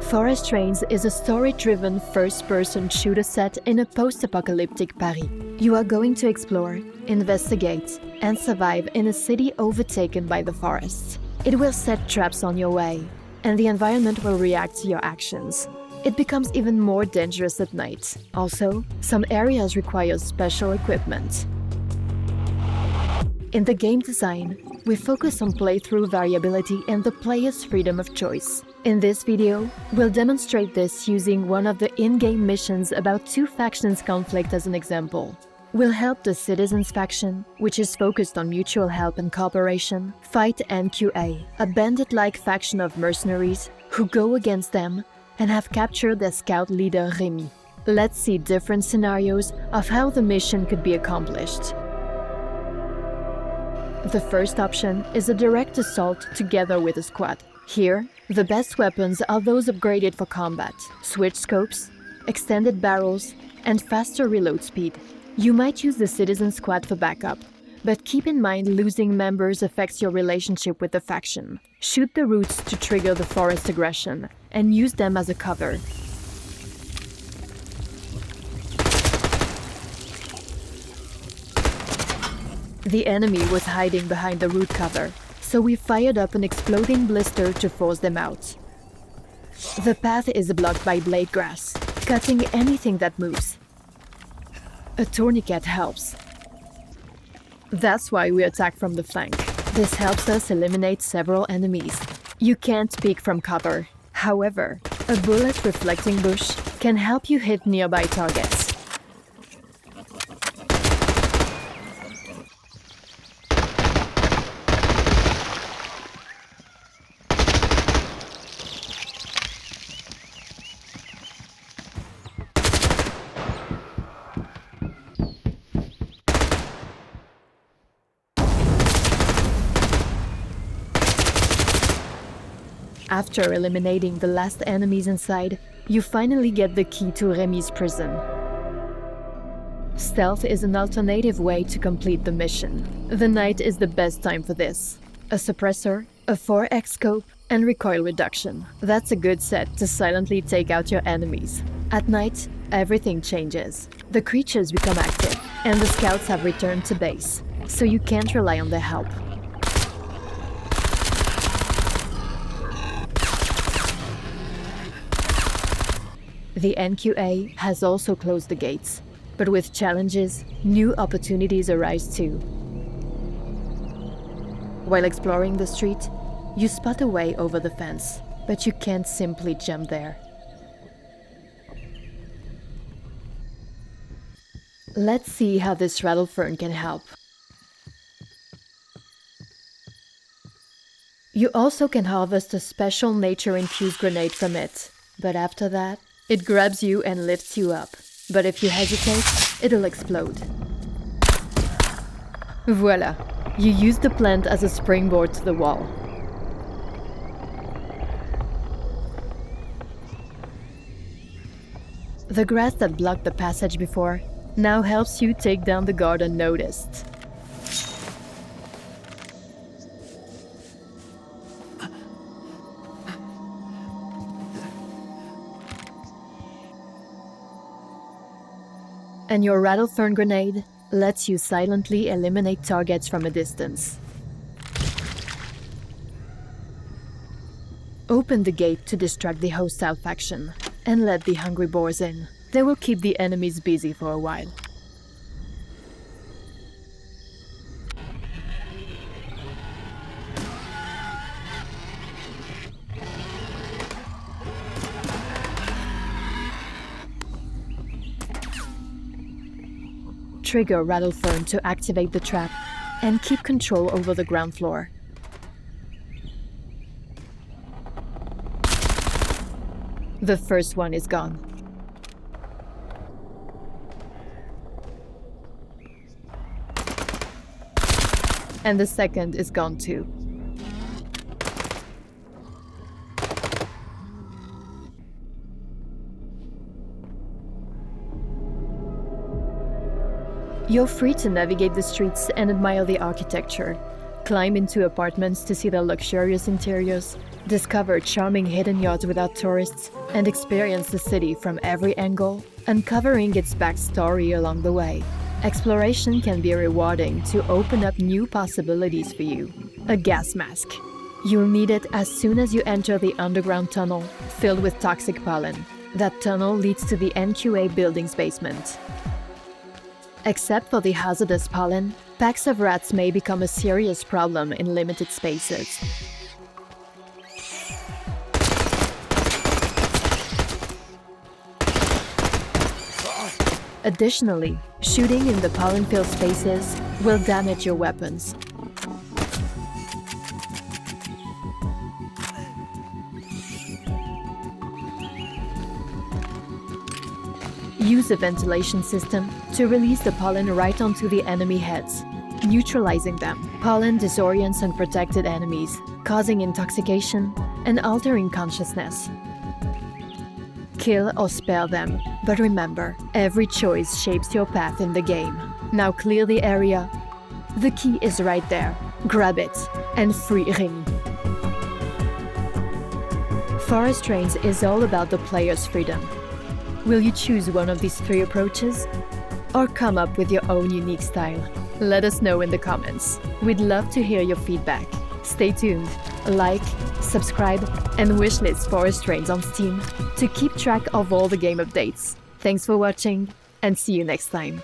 Forest Trains is a story-driven first-person shooter set in a post-apocalyptic Paris. You are going to explore, investigate, and survive in a city overtaken by the forests. It will set traps on your way, and the environment will react to your actions. It becomes even more dangerous at night. Also, some areas require special equipment. In the game design, we focus on playthrough variability and the player's freedom of choice. In this video, we'll demonstrate this using one of the in-game missions about two factions' conflict as an example. We'll help the Citizens faction, which is focused on mutual help and cooperation, fight NQA, a bandit-like faction of mercenaries who go against them and have captured their scout leader Remy. Let's see different scenarios of how the mission could be accomplished. The first option is a direct assault together with a squad. Here, the best weapons are those upgraded for combat, switch scopes, extended barrels, and faster reload speed. You might use the Citizen Squad for backup, but keep in mind losing members affects your relationship with the faction. Shoot the roots to trigger the forest aggression, and use them as a cover. The enemy was hiding behind the root cover, so we fired up an exploding blister to force them out. The path is blocked by blade grass, cutting anything that moves. A tourniquet helps. That's why we attack from the flank. This helps us eliminate several enemies. You can't peek from cover. However, a bullet-reflecting bush can help you hit nearby targets. After eliminating the last enemies inside, you finally get the key to Remy's prison. Stealth is an alternative way to complete the mission. The night is the best time for this. A suppressor, a 4x scope, and recoil reduction. That's a good set to silently take out your enemies. At night, everything changes. The creatures become active, and the scouts have returned to base, so you can't rely on their help. The NQA has also closed the gates, but with challenges, new opportunities arise too. While exploring the street, you spot a way over the fence, but you can't simply jump there. Let's see how this rattlefern can help. You also can harvest a special nature-infused grenade from it, but after that, it grabs you and lifts you up, but if you hesitate, it'll explode. Voila! You use the plant as a springboard to the wall. The grass that blocked the passage before now helps you take down the guard unnoticed. And your rattlefern grenade lets you silently eliminate targets from a distance. Open the gate to distract the hostile faction, and let the hungry boars in. They will keep the enemies busy for a while. Trigger rattlefern to activate the trap and keep control over the ground floor. The first one is gone. And the second is gone too. You're free to navigate the streets and admire the architecture. Climb into apartments to see their luxurious interiors, discover charming hidden yards without tourists, and experience the city from every angle, uncovering its backstory along the way. Exploration can be rewarding to open up new possibilities for you. A gas mask. You'll need it as soon as you enter the underground tunnel filled with toxic pollen. That tunnel leads to the NQA building's basement. Except for the hazardous pollen, packs of rats may become a serious problem in limited spaces. Additionally, shooting in the pollen-filled spaces will damage your weapons. Use a ventilation system to release the pollen right onto the enemy heads, neutralizing them. Pollen disorients unprotected enemies, causing intoxication and altering consciousness. Kill or spare them, but remember, every choice shapes your path in the game. Now clear the area. The key is right there. Grab it and free Ring. Forest Trains is all about the player's freedom. Will you choose one of these 3 approaches? Or come up with your own unique style? Let us know in the comments. We'd love to hear your feedback. Stay tuned, like, subscribe, and wishlist Forest Trains on Steam to keep track of all the game updates. Thanks for watching, and see you next time.